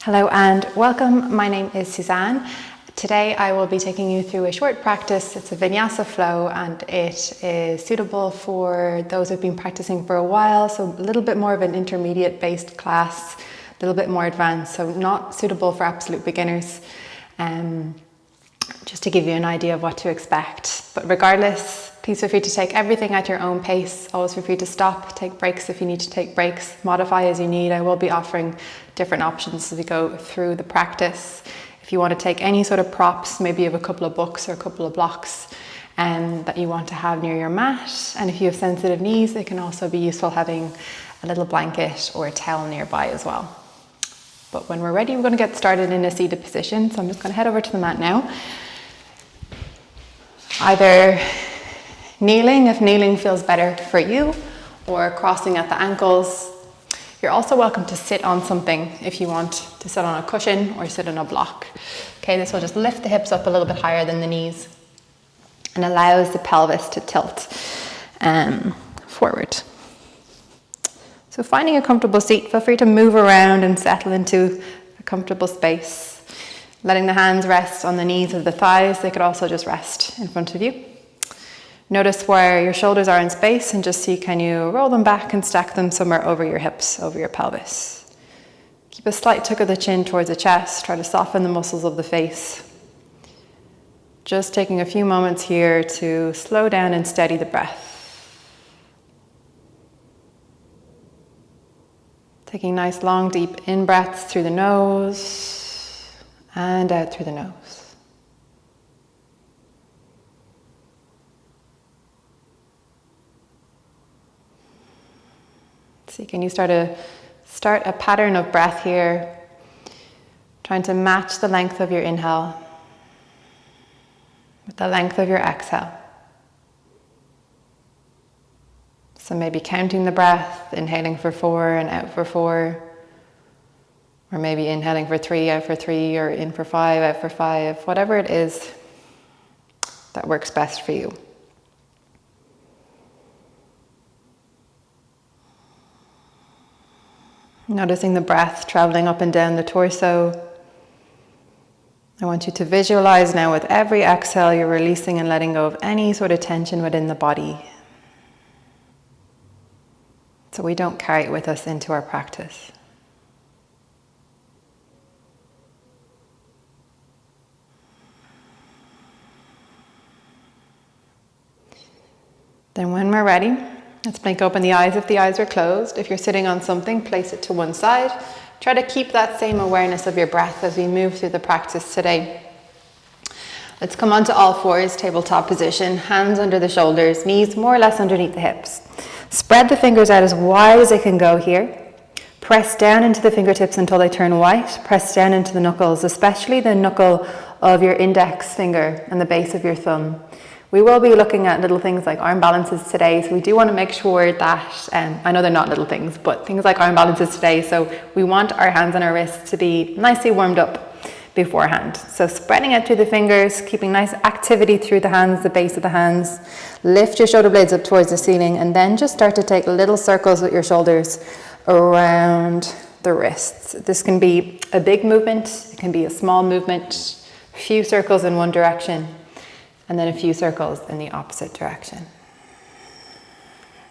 Hello and welcome. My name is Suzanne. Today I will be taking you through a short practice. It's a vinyasa flow and it is suitable for those who've been practicing for a while, so a little bit more of an intermediate based class, a little bit more advanced, so not suitable for absolute beginners. Just to give you an idea of what to expect. But regardless, please feel free to take everything at your own pace. Always feel free to stop, take breaks if you need to take breaks, modify as you need. I will be offering different options as we go through the practice. If you want to take any sort of props, maybe you have a couple of books or a couple of blocks that you want to have near your mat. And if you have sensitive knees, it can also be useful having a little blanket or a towel nearby as well. But when we're ready, we're going to get started in a seated position. So I'm just going to head over to the mat now. Either kneeling, if kneeling feels better for you, or crossing at the ankles. You're also welcome to sit on something if you want to sit on a cushion or sit on a block. Okay, this will just lift the hips up a little bit higher than the knees and allows the pelvis to tilt forward. So finding a comfortable seat, feel free to move around and settle into a comfortable space. Letting the hands rest on the knees of the thighs. They could also just rest in front of you. Notice where your shoulders are in space and just see, can you roll them back and stack them somewhere over your hips, over your pelvis. Keep a slight tuck of the chin towards the chest. Try to soften the muscles of the face. Just taking a few moments here to slow down and steady the breath. Taking nice long deep in breaths through the nose and out through the nose. So can you start a pattern of breath here, trying to match the length of your inhale with the length of your exhale. So maybe counting the breath, inhaling for 4 and out for 4. Or maybe inhaling for 3, out for 3, or in for 5, out for 5. Whatever it is that works best for you. Noticing the breath traveling up and down the torso. I want you to visualize now with every exhale you're releasing and letting go of any sort of tension within the body, so we don't carry it with us into our practice. Then when we're ready, let's blink open the eyes if the eyes are closed. If you're sitting on something, place it to one side. Try to keep that same awareness of your breath as we move through the practice today. Let's come onto all fours, tabletop position, hands under the shoulders, knees more or less underneath the hips. Spread the fingers out as wide as they can go here. Press down into the fingertips until they turn white. Press down into the knuckles, especially the knuckle of your index finger and the base of your thumb. We will be looking at little things like arm balances today, so we do want to make sure that, I know they're not little things, but things like arm balances today, so we want our hands and our wrists to be nicely warmed up beforehand. So spreading out through the fingers, keeping nice activity through the hands, the base of the hands. Lift your shoulder blades up towards the ceiling and then just start to take little circles with your shoulders around the wrists. This can be a big movement, it can be a small movement, a few circles in one direction, and then a few circles in the opposite direction.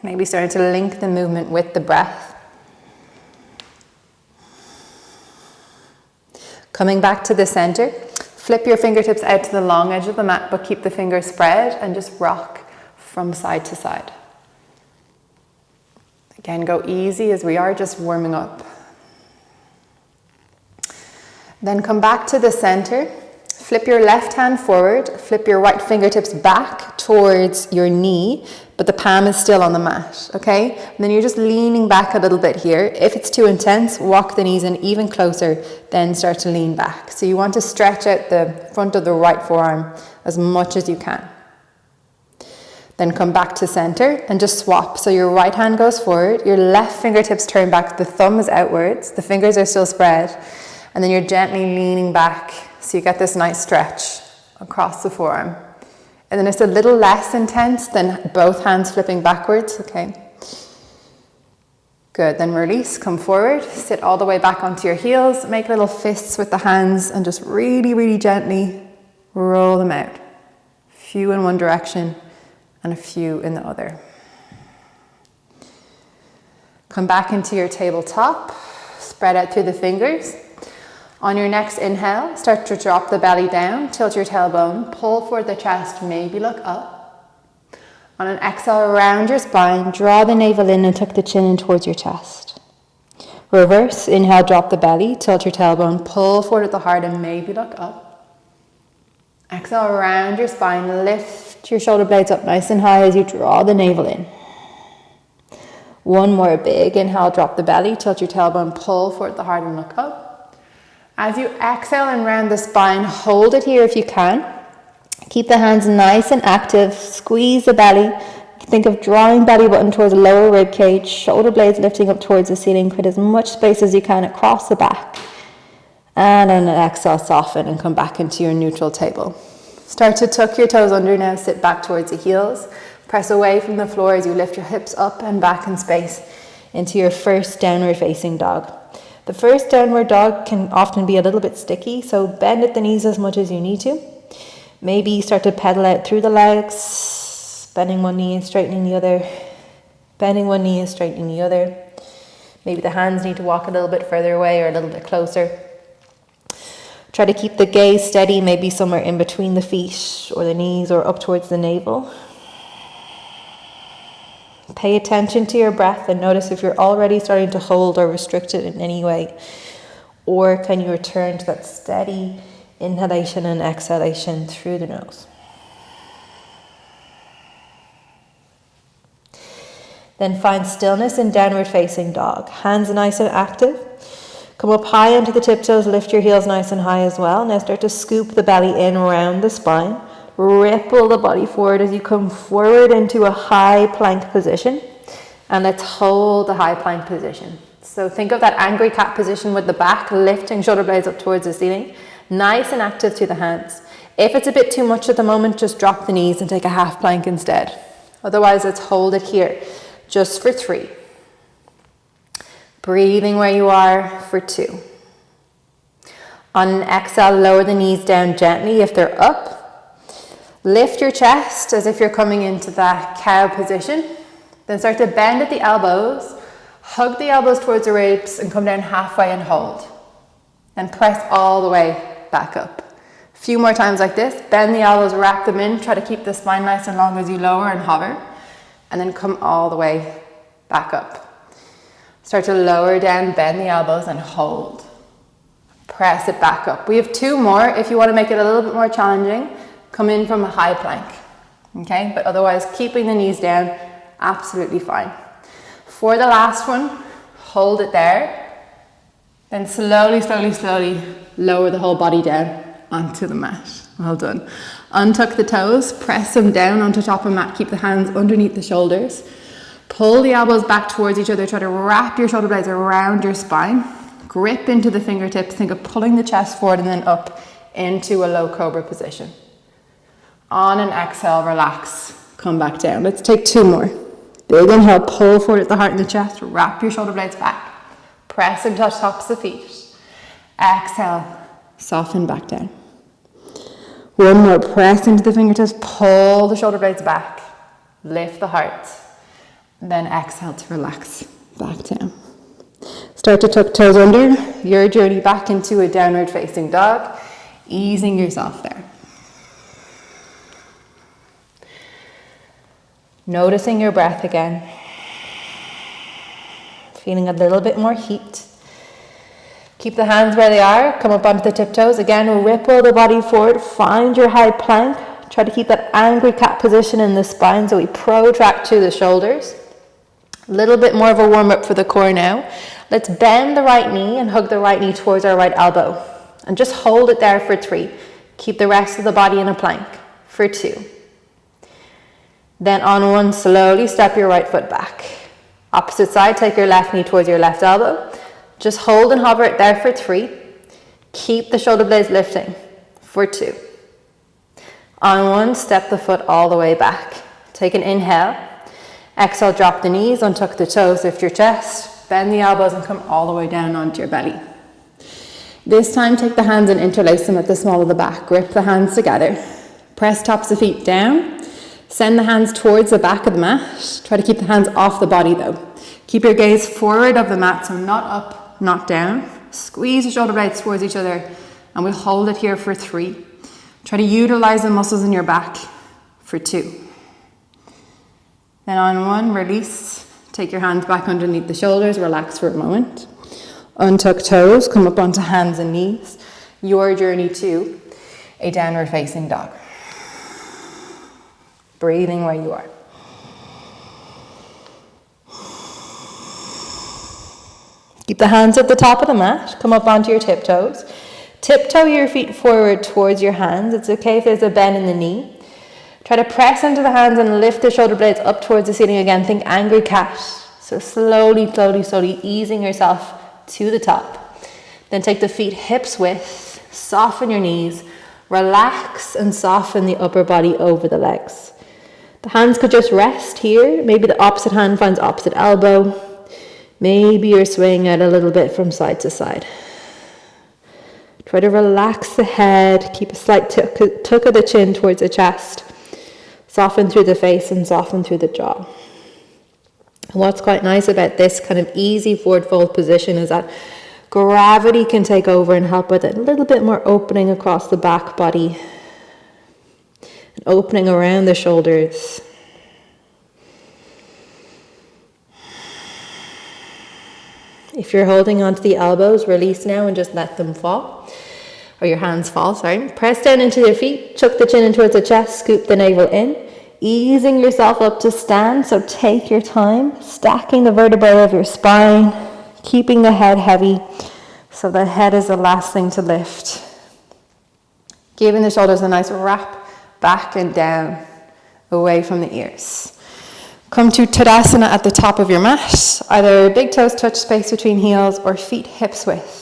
Maybe starting to link the movement with the breath. Coming back to the center, flip your fingertips out to the long edge of the mat, but keep the fingers spread and just rock from side to side. Again, go easy as we are just warming up. Then come back to the center. Flip your left hand forward, flip your right fingertips back towards your knee, but the palm is still on the mat, okay? And then you're just leaning back a little bit here. If it's too intense, walk the knees in even closer, then start to lean back. So you want to stretch out the front of the right forearm as much as you can. Then come back to center and just swap. So your right hand goes forward, your left fingertips turn back, the thumb is outwards, the fingers are still spread, and then you're gently leaning back so you get this nice stretch across the forearm. And then it's a little less intense than both hands flipping backwards, okay? Good, then release, come forward, sit all the way back onto your heels, make little fists with the hands and just really, really gently roll them out. A few in one direction and a few in the other. Come back into your tabletop, spread out through the fingers. On your next inhale, start to drop the belly down, tilt your tailbone, pull forward the chest, maybe look up. On an exhale, round your spine, draw the navel in and tuck the chin in towards your chest. Reverse, inhale, drop the belly, tilt your tailbone, pull forward at the heart and maybe look up. Exhale, round your spine, lift your shoulder blades up nice and high as you draw the navel in. One more big inhale, drop the belly, tilt your tailbone, pull forward at the heart and look up. As you exhale and round the spine, hold it here if you can. Keep the hands nice and active, squeeze the belly. Think of drawing belly button towards the lower rib cage, shoulder blades lifting up towards the ceiling, create as much space as you can across the back. And on an exhale, soften and come back into your neutral table. Start to tuck your toes under now, sit back towards the heels. Press away from the floor as you lift your hips up and back in space into your first downward facing dog. The first downward dog can often be a little bit sticky, so bend at the knees as much as you need to. Maybe start to pedal out through the legs, bending one knee and straightening the other, bending one knee and straightening the other. Maybe the hands need to walk a little bit further away or a little bit closer. Try to keep the gaze steady, maybe somewhere in between the feet or the knees or up towards the navel. Pay attention to your breath and notice if you're already starting to hold or restrict it in any way. Or can you return to that steady inhalation and exhalation through the nose. Then find stillness in downward facing dog. Hands nice and active. Come up high into the tiptoes, lift your heels nice and high as well. Now start to scoop the belly in around the spine. Ripple the body forward as you come forward into a high plank position. And let's hold the high plank position. So think of that angry cat position with the back, lifting shoulder blades up towards the ceiling. Nice and active through the hands. If it's a bit too much at the moment, just drop the knees and take a half plank instead. Otherwise, let's hold it here, just for 3. Breathing where you are for 2. On an exhale, lower the knees down gently if they're up. Lift your chest as if you're coming into that cow position. Then start to bend at the elbows. Hug the elbows towards the ribs and come down halfway and hold. Then press all the way back up. A few more times like this. Bend the elbows, wrap them in. Try to keep the spine nice and long as you lower and hover. And then come all the way back up. Start to lower down, bend the elbows and hold. Press it back up. We have 2 more. If you want to make it a little bit more challenging, come in from a high plank. Okay, but otherwise keeping the knees down, absolutely fine. For the last one, hold it there. Then slowly, slowly, slowly lower the whole body down onto the mat. Well done. Untuck the toes, press them down onto top of the mat. Keep the hands underneath the shoulders. Pull the elbows back towards each other. Try to wrap your shoulder blades around your spine. Grip into the fingertips. Think of pulling the chest forward and then up into a low cobra position. On an exhale, relax. Come back down. Let's take 2 more. Big inhale, pull forward at the heart and the chest. Wrap your shoulder blades back. Press and touch tops of the feet. Exhale, soften back down. One more, press into the fingertips, pull the shoulder blades back. Lift the heart. Then exhale to relax back down. Start to tuck toes under. Your journey back into a downward facing dog. Easing yourself there. Noticing your breath again. Feeling a little bit more heat. Keep the hands where they are. Come up onto the tiptoes. Again, ripple the body forward. Find your high plank. Try to keep that angry cat position in the spine so we protract to the shoulders. A little bit more of a warm up for the core now. Let's bend the right knee and hug the right knee towards our right elbow. And just hold it there for 3. Keep the rest of the body in a plank for 2. Then on 1, slowly step your right foot back. Opposite side, take your left knee towards your left elbow. Just hold and hover it there for 3. Keep the shoulder blades lifting for 2. On 1, step the foot all the way back. Take an inhale. Exhale, drop the knees, untuck the toes, lift your chest. bend the elbows and come all the way down onto your belly. This time, take the hands and interlace them at the small of the back. Grip the hands together. Press tops of feet down. Send the hands towards the back of the mat. Try to keep the hands off the body though. Keep your gaze forward of the mat, so not up, not down. Squeeze the shoulder blades towards each other, and we'll hold it here for 3. Try to utilize the muscles in your back for 2. Then on 1, release. Take your hands back underneath the shoulders, relax for a moment. Untuck toes, come up onto hands and knees. Your journey to a downward facing dog. Breathing where you are. Keep the hands at the top of the mat. Come up onto your tiptoes. Tiptoe your feet forward towards your hands. It's okay if there's a bend in the knee. Try to press into the hands and lift the shoulder blades up towards the ceiling again. Think angry cat. So slowly easing yourself to the top. Then take the feet hips width. Soften your knees. Relax and soften the upper body over the legs. The hands could just rest here. Maybe the opposite hand finds opposite elbow. Maybe you're swaying out a little bit from side to side. Try to relax the head. Keep a slight tuck of the chin towards the chest. Soften through the face and soften through the jaw. And what's quite nice about this kind of easy forward fold position is that gravity can take over and help with a little bit more opening across the back body. And opening around the shoulders. If you're holding onto the elbows, release now and just let them fall. Or your hands fall, sorry. Press down into your feet, chuck the chin in towards the chest, scoop the navel in. Easing yourself up to stand, so take your time. Stacking the vertebrae of your spine, keeping the head heavy, so the head is the last thing to lift. Giving the shoulders a nice wrap back and down, away from the ears. Come to Tadasana at the top of your mat. Either big toes touch space between heels or feet hips width.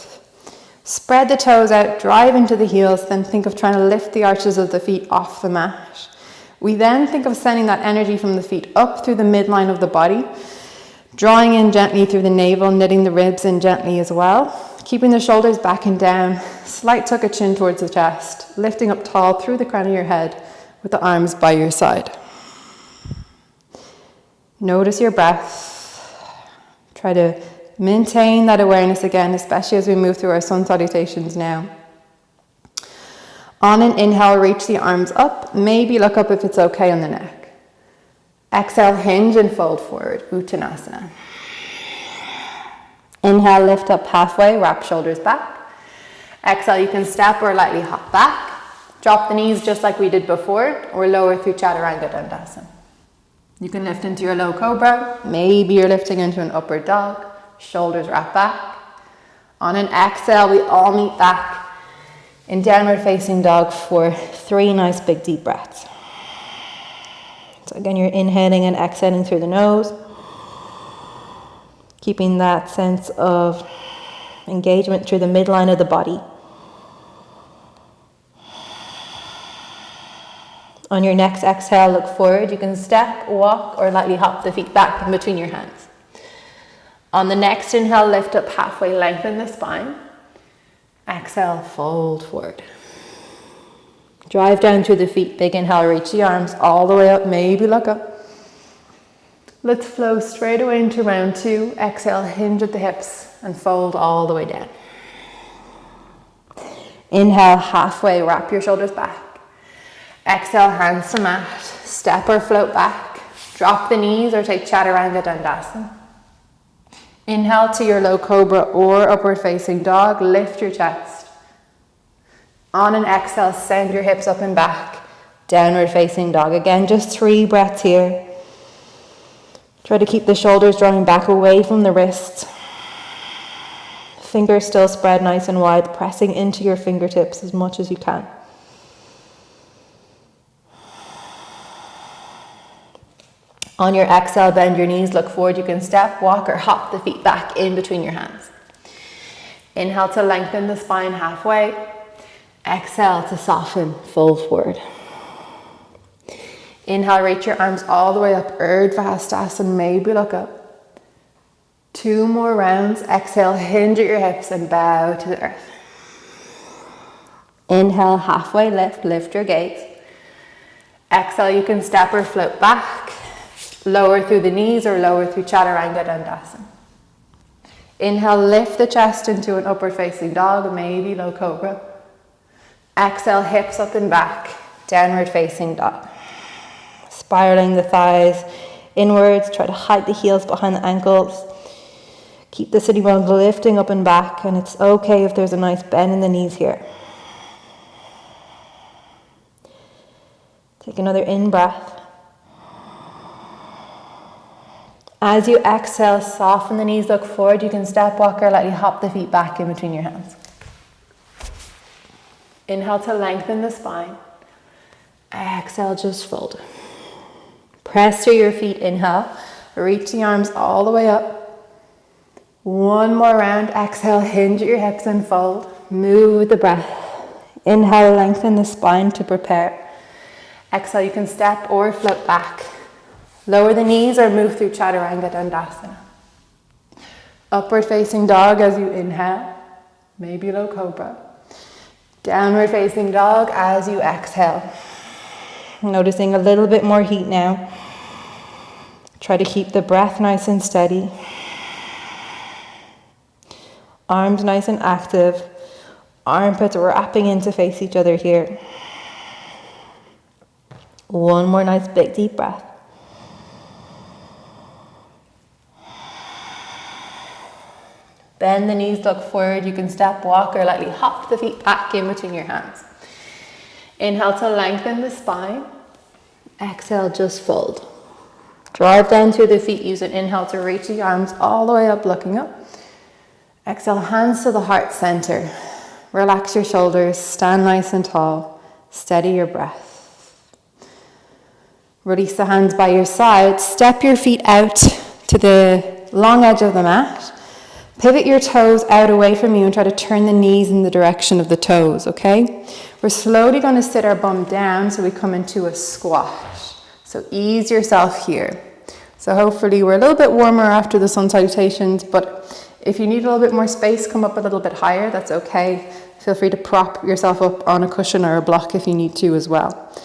Spread the toes out, drive into the heels, then think of trying to lift the arches of the feet off the mat. We then think of sending that energy from the feet up through the midline of the body, drawing in gently through the navel, knitting the ribs in gently as well, keeping the shoulders back and down, slight tuck of chin towards the chest, lifting up tall through the crown of your head with the arms by your side. Notice your breath. Try to maintain that awareness again, especially as we move through our sun salutations now. On an inhale, reach the arms up. Maybe look up if it's okay on the neck. Exhale, hinge and fold forward, Uttanasana. Inhale, lift up halfway, wrap shoulders back. Exhale, you can step or lightly hop back. Drop the knees just like we did before, or lower through Chaturanga Dandasana. You can lift into your low cobra. Maybe you're lifting into an upward dog. Shoulders wrap back. On an exhale, we all meet back in downward facing dog for 3 nice big deep breaths. So again, you're inhaling and exhaling through the nose. Keeping that sense of engagement through the midline of the body. On your next exhale, look forward. You can step, walk, or lightly hop the feet back in between your hands. On the next inhale, lift up halfway, lengthen the spine. Exhale, fold forward. Drive down through the feet. Big inhale, reach the arms all the way up, maybe look up. Let's flow straight away into round 2. Exhale, hinge at the hips and fold all the way down. Inhale, halfway, wrap your shoulders back. Exhale, hands to mat, step or float back, drop the knees or take Chaturanga Dandasana. Inhale to your low cobra or upward facing dog, lift your chest. On an exhale, send your hips up and back, downward facing dog. Again, just 3 breaths here. Try to keep the shoulders drawing back away from the wrists. Fingers still spread nice and wide, pressing into your fingertips as much as you can. On your exhale, bend your knees, look forward. You can step, walk, or hop the feet back in between your hands. Inhale to lengthen the spine halfway. Exhale to soften, fold forward. Inhale, reach your arms all the way up, Urdhva Hastasana, maybe look up. 2 more rounds. Exhale, hinge at your hips and bow to the earth. Inhale, halfway lift, lift your gaze. Exhale, you can step or float back, lower through the knees or lower through Chaturanga Dandasana. Inhale, lift the chest into an upward facing dog, maybe low cobra. Exhale, hips up and back, downward facing dog. Spiraling the thighs inwards, try to hide the heels behind the ankles. Keep the sitting bones lifting up and back, and it's okay if there's a nice bend in the knees here. Take another in-breath. As you exhale, soften the knees, look forward. You can step, walk, or lightly hop the feet back in between your hands. Inhale to lengthen the spine. Exhale, just fold. Press through your feet, inhale. Reach the arms all the way up. 1 more round. Exhale, hinge at your hips and fold. Move with the breath. Inhale, lengthen the spine to prepare. Exhale, you can step or float back. Lower the knees or move through Chaturanga Dandasana. Upward facing dog as you inhale, maybe low cobra. Downward facing dog as you exhale. Noticing a little bit more heat now. Try to keep the breath nice and steady. Arms nice and active. Armpits wrapping in to face each other here. 1 more nice big deep breath. Bend the knees, look forward. You can step, walk, or lightly hop the feet back in between your hands. Inhale to lengthen the spine. Exhale, just fold. Drive down through the feet. Use an inhale to reach the arms all the way up, looking up. Exhale, hands to the heart center. Relax your shoulders, stand nice and tall. Steady your breath. Release the hands by your side. Step your feet out to the long edge of the mat. Pivot your toes out away from you and try to turn the knees in the direction of the toes, okay? We're slowly going to sit our bum down so we come into a squat. So ease yourself here. So hopefully we're a little bit warmer after the sun salutations, but if you need a little bit more space, come up a little bit higher, that's okay. Feel free to prop yourself up on a cushion or a block if you need to as well.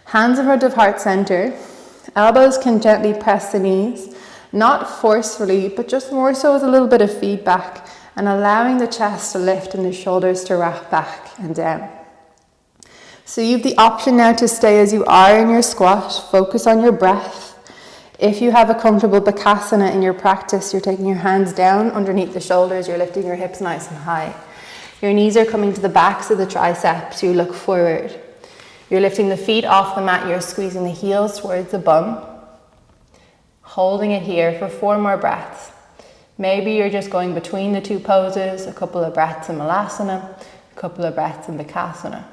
Hands in front of heart center. Elbows can gently press the knees, not forcefully, but just more so as a little bit of feedback and allowing the chest to lift and the shoulders to wrap back and down. So you have the option now to stay as you are in your squat. Focus on your breath. If you have a comfortable bakasana in your practice, you're taking your hands down underneath the shoulders, you're lifting your hips nice and high. Your knees are coming to the backs of the triceps, you look forward. You're lifting the feet off the mat, you're squeezing the heels towards the bum. Holding it here for 4 more breaths. Maybe you're just going between the 2 poses, a couple of breaths in Malasana, a couple of breaths in Bakasana.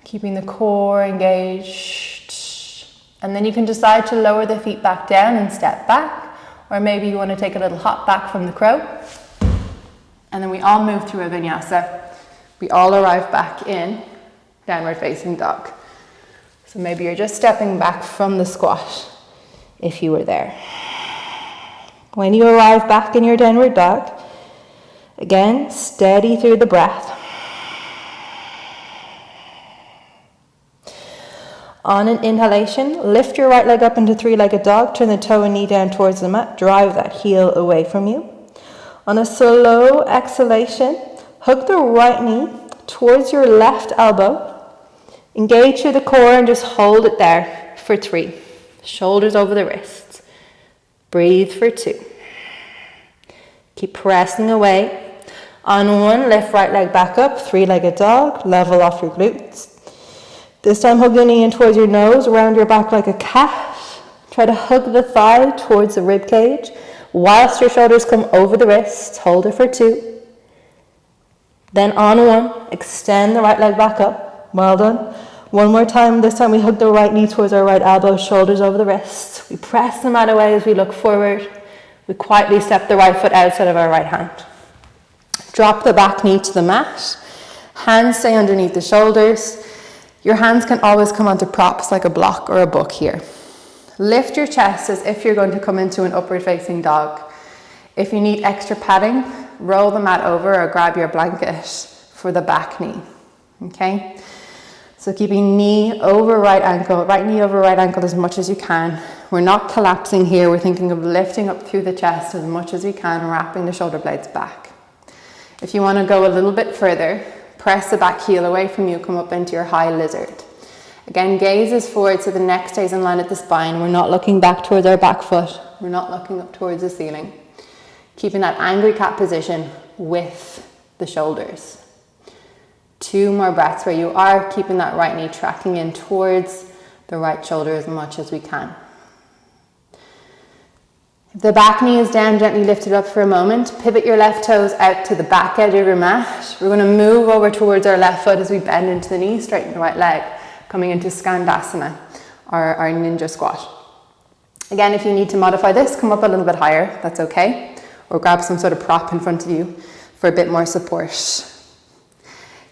Keeping the core engaged. And then you can decide to lower the feet back down and step back, or maybe you want to take a little hop back from the crow. And then we all move through a vinyasa. We all arrive back in downward facing dog. So maybe you're just stepping back from the squat if you were there. When you arrive back in your downward dog, again, steady through the breath. On an inhalation, lift your right leg up into 3-legged dog, turn the toe and knee down towards the mat, drive that heel away from you. On a slow exhalation, hook the right knee towards your left elbow, engage through the core and just hold it there for 3. Shoulders over the wrists. Breathe for 2. Keep pressing away. On 1, lift right leg back up, 3-legged dog, level off your glutes. This time hug the knee in towards your nose, round your back like a cat. Try to hug the thigh towards the rib cage whilst your shoulders come over the wrists. Hold it for 2. Then on 1, extend the right leg back up. Well done. 1 more time. This time we hug the right knee towards our right elbow, shoulders over the wrists. We press the mat away as we look forward. We quietly step the right foot outside of our right hand. Drop the back knee to the mat. Hands stay underneath the shoulders. Your hands can always come onto props like a block or a book here. Lift your chest as if you're going to come into an upward facing dog. If you need extra padding, roll the mat over or grab your blanket for the back knee, okay? So keeping knee over right knee over right ankle as much as you can. We're not collapsing here, we're thinking of lifting up through the chest as much as we can, wrapping the shoulder blades back. If you want to go a little bit further, press the back heel away from you, come up into your high lizard. Again, gaze is forward so the neck stays in line at the spine. We're not looking back towards our back foot, we're not looking up towards the ceiling. Keeping that angry cat position with the shoulders. 2 more breaths where you are keeping that right knee tracking in towards the right shoulder as much as we can. If the back knee is down, gently lift it up for a moment. Pivot your left toes out to the back edge of your mat. We're going to move over towards our left foot as we bend into the knee, straighten the right leg, coming into Skandasana, our ninja squat. Again, if you need to modify this, come up a little bit higher, that's okay. Or grab some sort of prop in front of you for a bit more support.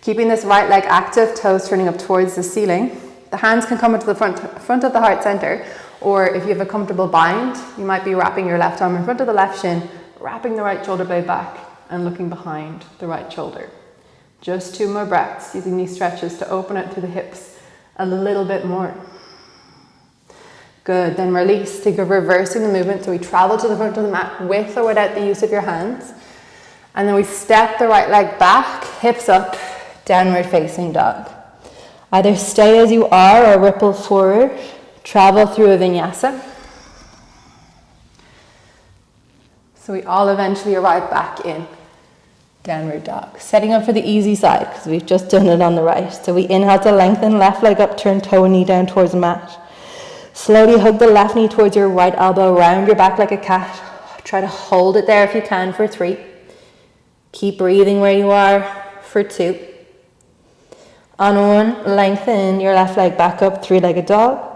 Keeping this right leg active, toes turning up towards the ceiling. The hands can come into the front of the heart center, or if you have a comfortable bind, you might be wrapping your left arm in front of the left shin, wrapping the right shoulder blade back and looking behind the right shoulder. Just 2 more breaths, using these stretches to open out through the hips a little bit more. Good, then release. Think of reversing the movement. So we travel to the front of the mat with or without the use of your hands. And then we step the right leg back, hips up, downward facing dog. Either stay as you are or ripple forward. Travel through a vinyasa. So we all eventually arrive back in downward dog. Setting up for the easy side because we've just done it on the right. So we inhale to lengthen, left leg up, turn toe and knee down towards the mat. Slowly hug the left knee towards your right elbow, round your back like a cat. Try to hold it there if you can for 3. Keep breathing where you are for 2. On 1, lengthen your left leg back up, 3-legged dog.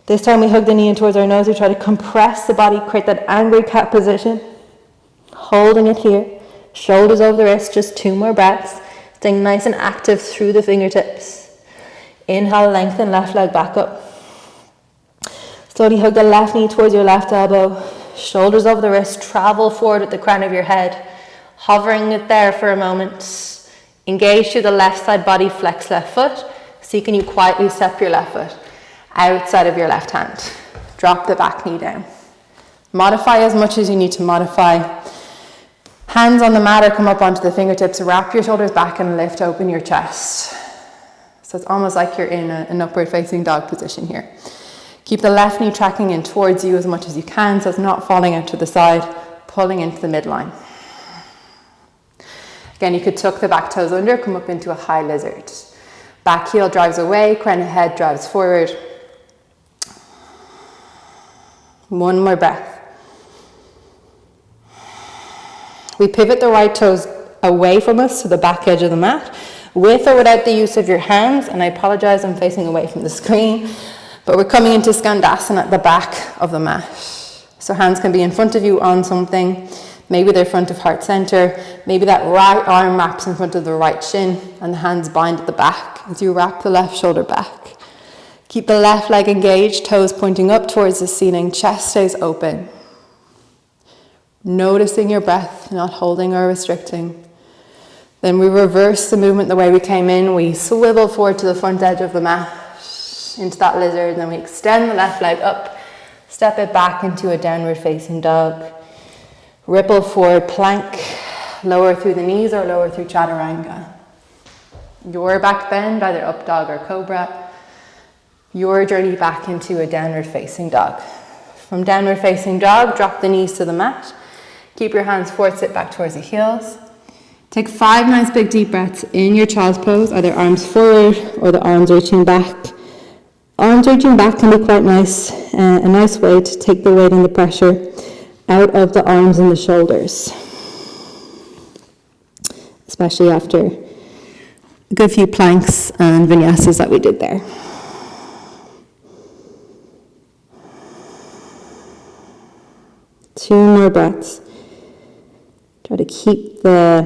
This time we hug the knee in towards our nose. We try to compress the body, create that angry cat position. Holding it here. Shoulders over the wrist, just 2 more breaths. Staying nice and active through the fingertips. Inhale, lengthen, left leg back up. Slowly hug the left knee towards your left elbow. Shoulders over the wrist, travel forward at the crown of your head. Hovering it there for a moment. Engage through the left side body, flex left foot. See, can you quietly step your left foot outside of your left hand. Drop the back knee down. Modify as much as you need to modify. Hands on the mat or come up onto the fingertips. Wrap your shoulders back and lift open your chest. So it's almost like you're in an upward facing dog position here. Keep the left knee tracking in towards you as much as you can so it's not falling out to the side, pulling into the midline. Again, you could tuck the back toes under, come up into a high lizard. Back heel drives away, crown of head drives forward. 1 more breath. We pivot the right toes away from us to the back edge of the mat, with or without the use of your hands. And I apologize, I'm facing away from the screen, but we're coming into Skandasana at the back of the mat. So hands can be in front of you on something. Maybe they're front of heart center. Maybe that right arm wraps in front of the right shin and the hands bind at the back as you wrap the left shoulder back. Keep the left leg engaged, toes pointing up towards the ceiling, chest stays open. Noticing your breath, not holding or restricting. Then we reverse the movement the way we came in. We swivel forward to the front edge of the mat, into that lizard, and then we extend the left leg up, step it back into a downward facing dog. Ripple forward plank, lower through the knees or lower through chaturanga. Your back bend, either up dog or cobra. Your journey back into a downward facing dog. From downward facing dog, drop the knees to the mat. Keep your hands forward, sit back towards the heels. Take 5 nice big deep breaths in your child's pose, either arms forward or the arms reaching back. Arms reaching back can be quite nice, a nice way to take the weight and the pressure out of the arms and the shoulders, especially after a good few planks and vinyasas that we did there. Two more breaths. Try to keep the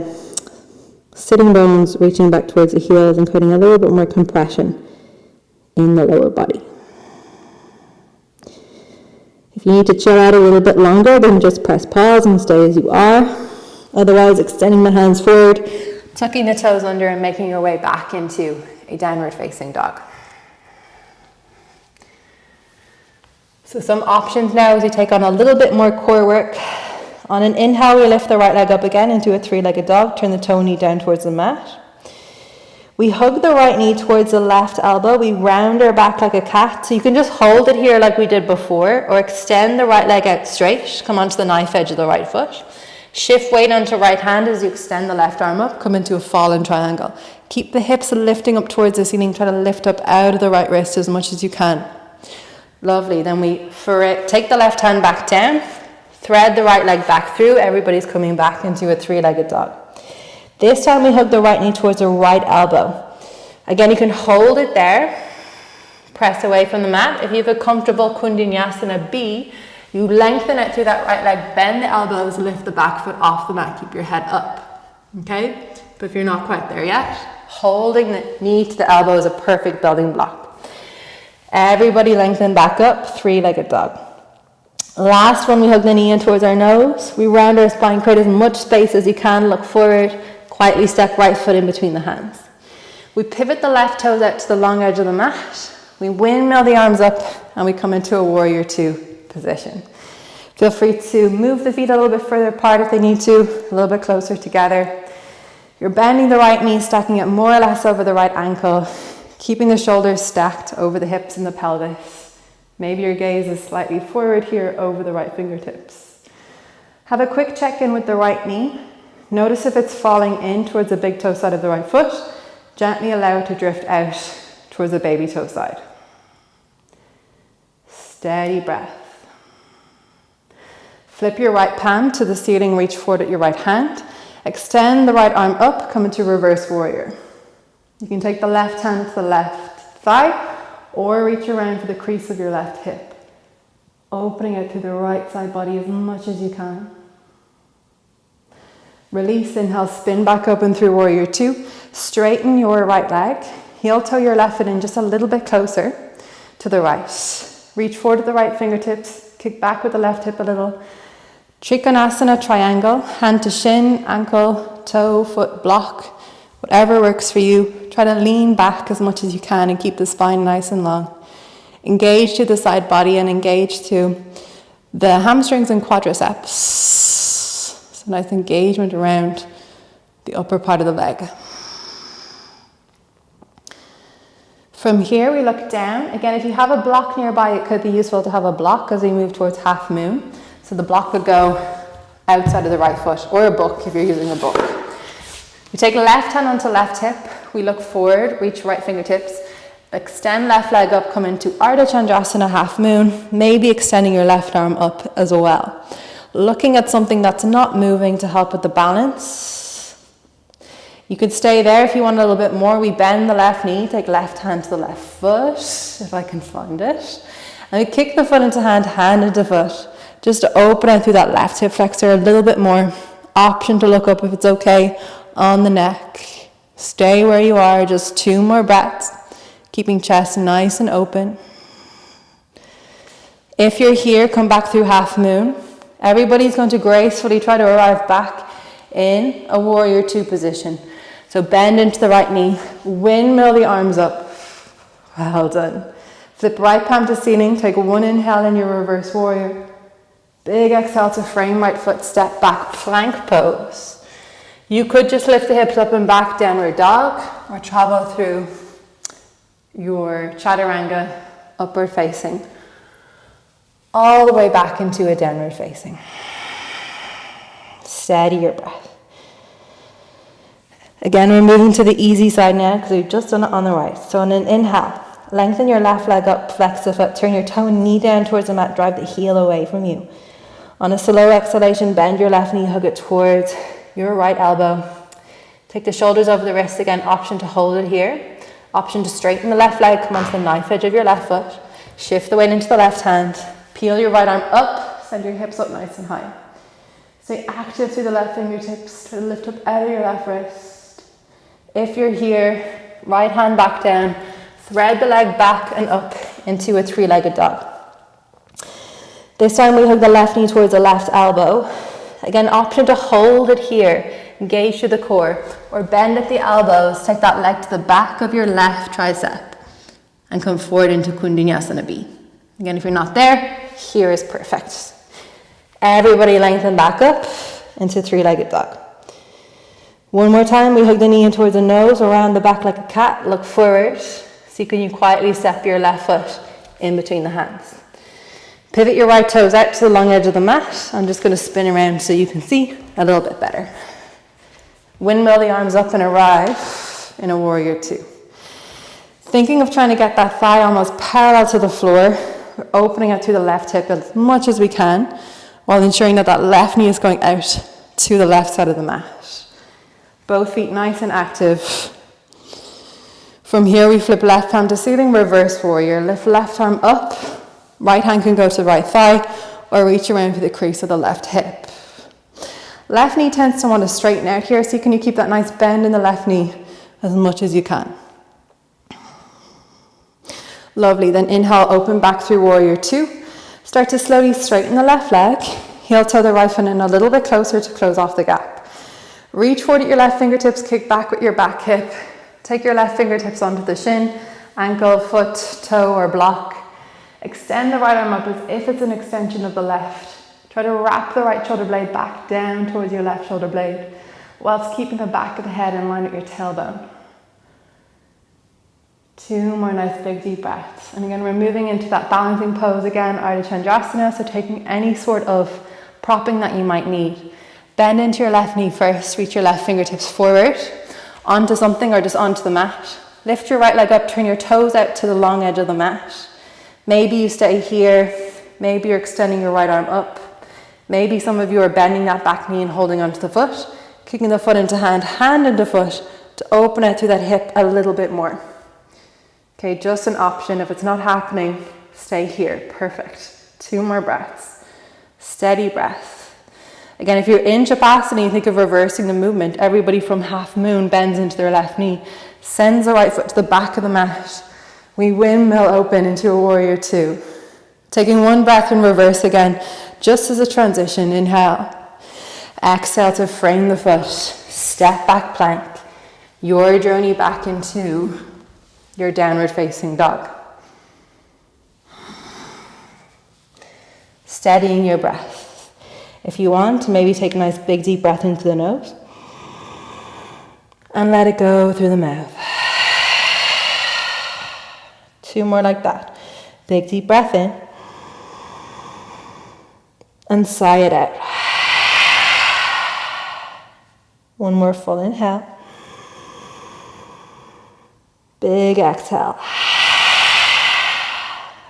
sitting bones reaching back towards the heels and creating a little bit more compression in the lower body. If you need to chill out a little bit longer, then just press pause and stay as you are. Otherwise, extending the hands forward, tucking the toes under and making your way back into a downward facing dog. So some options now as we take on a little bit more core work. On an inhale, we lift the right leg up again into a three-legged dog. Turn the toe knee down towards the mat. We hug the right knee towards the left elbow. We round our back like a cat. So you can just hold it here like we did before, or extend the right leg out straight. Come onto the knife edge of the right foot. Shift weight onto right hand as you extend the left arm up. Come into a fallen triangle. Keep the hips lifting up towards the ceiling. Try to lift up out of the right wrist as much as you can. Lovely. Then we take the left hand back down. Thread the right leg back through. Everybody's coming back into a three-legged dog. This time we hug the right knee towards the right elbow. Again, you can hold it there. Press away from the mat. If you have a comfortable Kundinasana B, you lengthen it through that right leg, bend the elbows, lift the back foot off the mat, keep your head up. Okay? But if you're not quite there yet, holding the knee to the elbow is a perfect building block. Everybody lengthen back up, three-legged dog. Last one, we hug the knee in towards our nose. We round our spine, create as much space as you can, look forward, quietly step right foot in between the hands. We pivot the left toes out to the long edge of the mat. We windmill the arms up and we come into a warrior two position. Feel free to move the feet a little bit further apart if they need to, a little bit closer together. You're bending the right knee, stacking it more or less over the right ankle, keeping the shoulders stacked over the hips and the pelvis. Maybe your gaze is slightly forward here over the right fingertips. Have a quick check-in with the right knee. Notice if it's falling in towards the big toe side of the right foot. Gently allow it to drift out towards the baby toe side. Steady breath. Flip your right palm to the ceiling, reach forward at your right hand. Extend the right arm up, come into reverse warrior. You can take the left hand to the left thigh or reach around for the crease of your left hip. Opening out through the right side body as much as you can. Release, inhale, spin back open through warrior two. Straighten your right leg. Heel toe your left foot in just a little bit closer to the right. Reach forward to the right fingertips. Kick back with the left hip a little. Trikonasana triangle. Hand to shin, ankle, toe, foot, block. Whatever works for you. Try to lean back as much as you can and keep the spine nice and long. Engage to the side body and engage to the hamstrings and quadriceps. So nice engagement around the upper part of the leg. From here we look down. Again, if you have a block nearby, it could be useful to have a block as we move towards half moon. So the block would go outside of the right foot, or a book if you're using a book. We take left hand onto left hip. We look forward, reach right fingertips. Extend left leg up, come into Ardha Chandrasana, half moon. Maybe extending your left arm up as well. Looking at something that's not moving to help with the balance. You could stay there if you want a little bit more. We bend the left knee, take left hand to the left foot, if I can find it. And we kick the foot into hand, hand into foot. Just to open out through that left hip flexor a little bit more. Option to look up if it's okay on the neck. Stay where you are, just 2 more breaths. Keeping chest nice and open. If you're here, come back through half moon. Everybody's going to gracefully try to arrive back in a warrior two position. So bend into the right knee, windmill the arms up. Well done. Flip right palm to ceiling, take 1 inhale in your reverse warrior. Big exhale to frame right foot, step back, plank pose. You could just lift the hips up and back, downward dog, or travel through your chaturanga, upward facing, all the way back into a downward facing. Steady your breath. Again, we're moving to the easy side now because we've just done it on the right. So on an inhale, lengthen your left leg up, flex the foot, turn your toe and knee down towards the mat, drive the heel away from you. On a slow exhalation, bend your left knee, hug it towards your right elbow. Take the shoulders over the wrists again, option to hold it here. Option to straighten the left leg, come onto the knife edge of your left foot. Shift the weight into the left hand. Peel your right arm up, send your hips up nice and high. Stay active through the left fingertips, try to lift up out of your left wrist. If you're here, right hand back down, thread the leg back and up into a 3-legged dog. This time we hug the left knee towards the left elbow. Again, option to hold it here, engage through the core, or bend at the elbows, take that leg to the back of your left tricep and come forward into Kundinasana B. Again, if you're not there, here is perfect. Everybody lengthen back up into three-legged dog. One more time, we hug the knee in towards the nose, around the back like a cat, look forward. See, can you quietly step your left foot in between the hands. Pivot your right toes out to the long edge of the mat. I'm just going to spin around so you can see a little bit better. Windmill the arms up and arrive in a warrior two. Thinking of trying to get that thigh almost parallel to the floor. We're opening out through the left hip as much as we can, while ensuring that that left knee is going out to the left side of the mat. Both feet nice and active. From here we flip left palm to ceiling, reverse warrior. Lift left arm up, right hand can go to the right thigh, or reach around to the crease of the left hip. Left knee tends to want to straighten out here, so can you keep that nice bend in the left knee as much as you can. Lovely, then inhale, open back through warrior two. Start to slowly straighten the left leg, heel toe the right foot in a little bit closer to close off the gap. Reach forward at your left fingertips, kick back with your back hip. Take your left fingertips onto the shin, ankle, foot, toe or block. Extend the right arm up as if it's an extension of the left. Try to wrap the right shoulder blade back down towards your left shoulder blade, whilst keeping the back of the head in line with your tailbone. 2 more nice big deep breaths. And again, we're moving into that balancing pose again, Ardha Chandrasana, so taking any sort of propping that you might need. Bend into your left knee first, reach your left fingertips forward, onto something or just onto the mat. Lift your right leg up, turn your toes out to the long edge of the mat. Maybe you stay here, maybe you're extending your right arm up. Maybe some of you are bending that back knee and holding onto the foot, kicking the foot into hand, hand into foot to open out through that hip a little bit more. Okay, just an option. If it's not happening, stay here. Perfect. 2 more breaths. Steady breath. Again, if you're in Shavasana, you think of reversing the movement. Everybody from half moon bends into their left knee, sends the right foot to the back of the mat. We windmill open into a warrior two. Taking 1 breath in reverse again, just as a transition. Inhale. Exhale to frame the foot. Step back plank. Your journey back into your downward facing dog. Steadying your breath. If you want, maybe take a nice big deep breath into the nose and let it go through the mouth. 2 more like that. Big deep breath in and sigh it out. 1 more full inhale. Big exhale.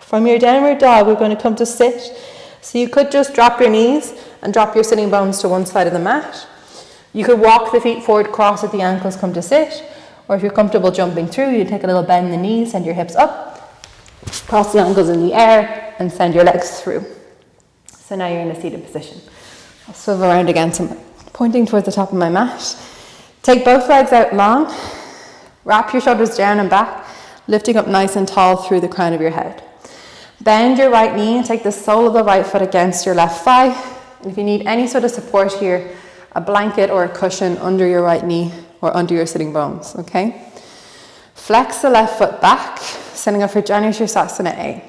From your downward dog, we're going to come to sit. So you could just drop your knees and drop your sitting bones to one side of the mat. You could walk the feet forward, cross at the ankles, come to sit. Or if you're comfortable jumping through, you take a little bend in the knees, send your hips up, cross the ankles in the air, and send your legs through. So now you're in a seated position. I'll swivel around again, so I'm pointing towards the top of my mat. Take both legs out long. Wrap your shoulders down and back, lifting up nice and tall through the crown of your head. Bend your right knee and take the sole of the right foot against your left thigh. And if you need any sort of support here, a blanket or a cushion under your right knee or under your sitting bones, okay? Flex the left foot back, setting up for Janu Sirsasana A.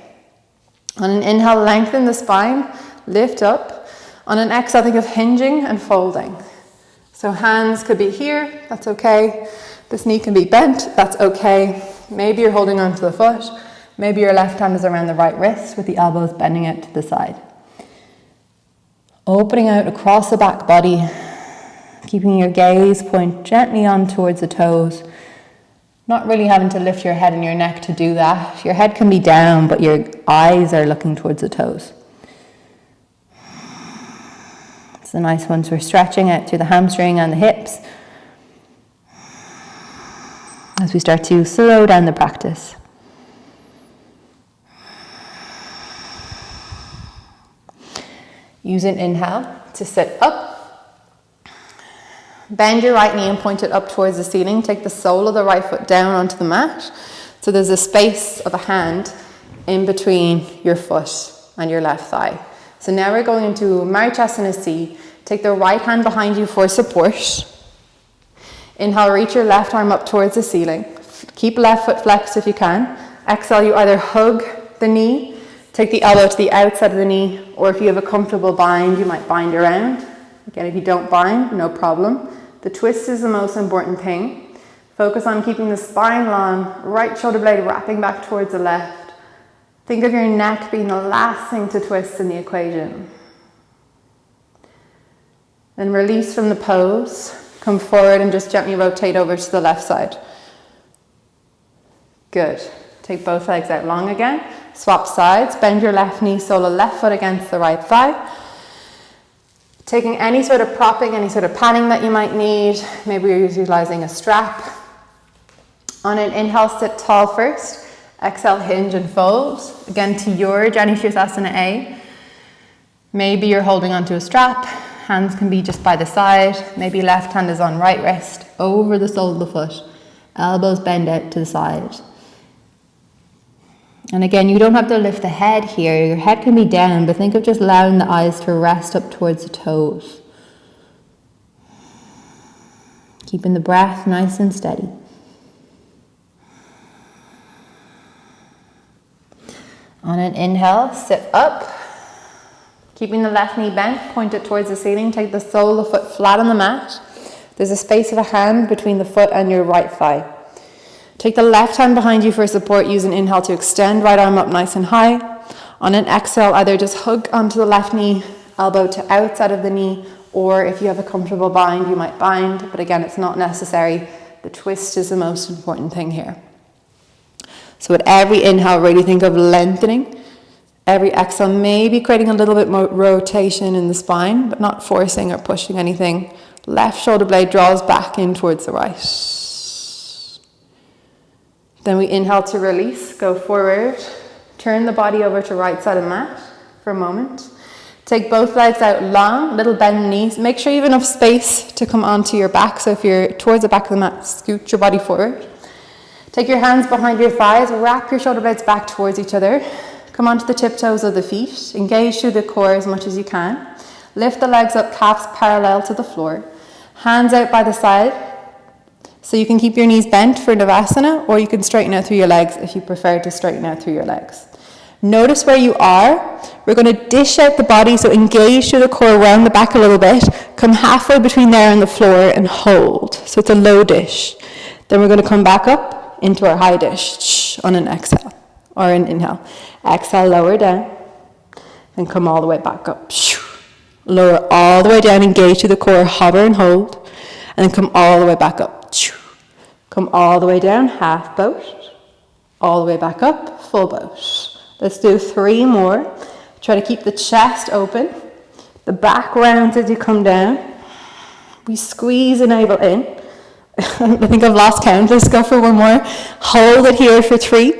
On an inhale, lengthen the spine, lift up. On an exhale, think of hinging and folding. So hands could be here, that's okay. This knee can be bent, that's okay. Maybe you're holding onto the foot. Maybe your left hand is around the right wrist with the elbows bending out to the side. Opening out across the back body, keeping your gaze point gently on towards the toes. Not really having to lift your head and your neck to do that. Your head can be down, but your eyes are looking towards the toes. It's a nice one, so we're stretching out through the hamstring and the hips as we start to slow down the practice. Use an inhale to sit up. Bend your right knee and point it up towards the ceiling. Take the sole of the right foot down onto the mat. So there's a space of a hand in between your foot and your left thigh. So now we're going into Marchasana C. Take the right hand behind you for support. Inhale, reach your left arm up towards the ceiling. Keep left foot flexed if you can. Exhale, you either hug the knee, take the elbow to the outside of the knee, or if you have a comfortable bind, you might bind around. Again, if you don't bind, no problem. The twist is the most important thing. Focus on keeping the spine long, right shoulder blade wrapping back towards the left. Think of your neck being the last thing to twist in the equation. Then release from the pose. Come forward and just gently rotate over to the left side. Good. Take both legs out long again. Swap sides. Bend your left knee, sole the left foot against the right thigh. Taking any sort of propping, any sort of padding that you might need. Maybe you're utilizing a strap. On an inhale, sit tall first. Exhale, hinge and fold. Again, to your Jani Shirsasana A. Maybe you're holding onto a strap. Hands can be just by the side. Maybe left hand is on right wrist, over the sole of the foot. Elbows bend out to the side. And again, you don't have to lift the head here. Your head can be down, but think of just allowing the eyes to rest up towards the toes. Keeping the breath nice and steady. On an inhale, sit up. Keeping the left knee bent, point it towards the ceiling. Take the sole of the foot flat on the mat. There's a space of a hand between the foot and your right thigh. Take the left hand behind you for support. Use an inhale to extend right arm up nice and high. On an exhale, either just hug onto the left knee, elbow to outside of the knee, or if you have a comfortable bind, you might bind. But again, it's not necessary. The twist is the most important thing here. So at every inhale, really think of lengthening. Every exhale, maybe creating a little bit more rotation in the spine, but not forcing or pushing anything. Left shoulder blade draws back in towards the right. Then we inhale to release, go forward. Turn the body over to right side of the mat for a moment. Take both legs out long, little bend in the knees. Make sure you have enough space to come onto your back. So if you're towards the back of the mat, scoot your body forward. Take your hands behind your thighs, wrap your shoulder blades back towards each other. Come onto the tiptoes of the feet. Engage through the core as much as you can. Lift the legs up, calves parallel to the floor. Hands out by the side. So you can keep your knees bent for Navasana, or you can straighten out through your legs if you prefer to straighten out through your legs. Notice where you are. We're going to dish out the body, so engage through the core, round the back a little bit. Come halfway between there and the floor and hold. So it's a low dish. Then we're going to come back up into our high dish on an exhale or an inhale. Exhale, lower down, and come all the way back up. Lower all the way down, engage to the core, hover and hold, and then come all the way back up. Come all the way down, half boat, all the way back up, full boat. Let's do 3 more. Try to keep the chest open, the back rounds as you come down. We squeeze the navel in. I think I've lost count. Let's go for 1 more. Hold it here for 3.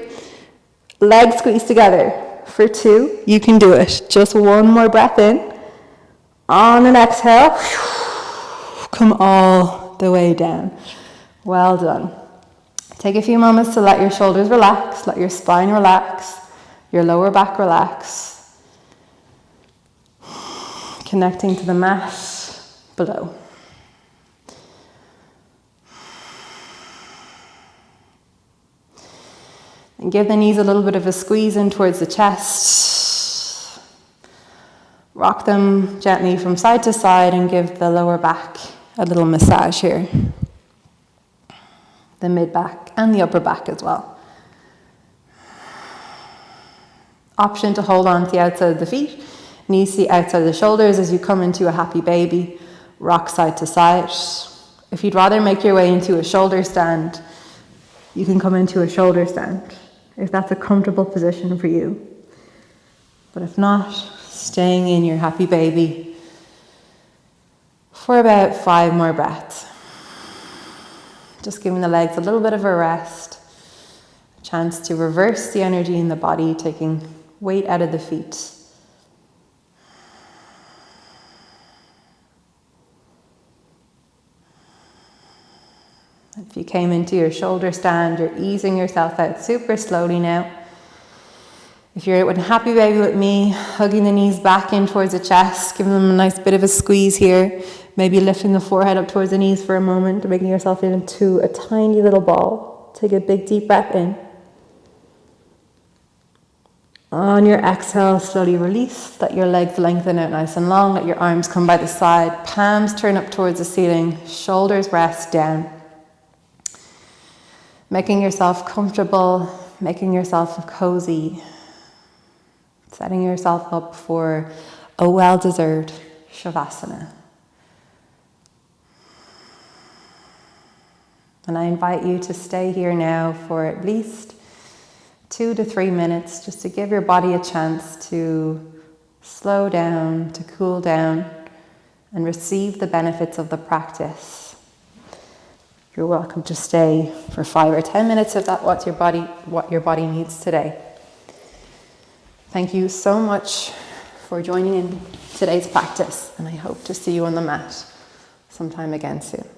Legs squeeze together for 2. You can do it. Just 1 more breath in. On an exhale, come all the way down. Well done. Take a few moments to let your shoulders relax, let your spine relax, your lower back relax. Connecting to the mat below. And give the knees a little bit of a squeeze in towards the chest. Rock them gently from side to side and give the lower back a little massage here. The mid back and the upper back as well. Option to hold on to the outside of the feet. Knees to the outside of the shoulders as you come into a happy baby. Rock side to side. If you'd rather make your way into a shoulder stand, you can come into a shoulder stand, if that's a comfortable position for you. But if not, staying in your happy baby for about 5 more breaths. Just giving the legs a little bit of a rest, a chance to reverse the energy in the body, taking weight out of the feet. If you came into your shoulder stand, you're easing yourself out super slowly now. If you're in happy baby with me, hugging the knees back in towards the chest, giving them a nice bit of a squeeze here, maybe lifting the forehead up towards the knees for a moment, making yourself into a tiny little ball. Take a big deep breath in. On your exhale, slowly release. Let your legs lengthen out nice and long. Let your arms come by the side. Palms turn up towards the ceiling. Shoulders rest down. Making yourself comfortable, making yourself cozy. Setting yourself up for a well-deserved Shavasana. And I invite you to stay here now for at least 2 to 3 minutes, just to give your body a chance to slow down, to cool down, and receive the benefits of the practice. You're welcome to stay for 5 or 10 minutes if that's what your body needs today. Thank you so much for joining in today's practice, and I hope to see you on the mat sometime again soon.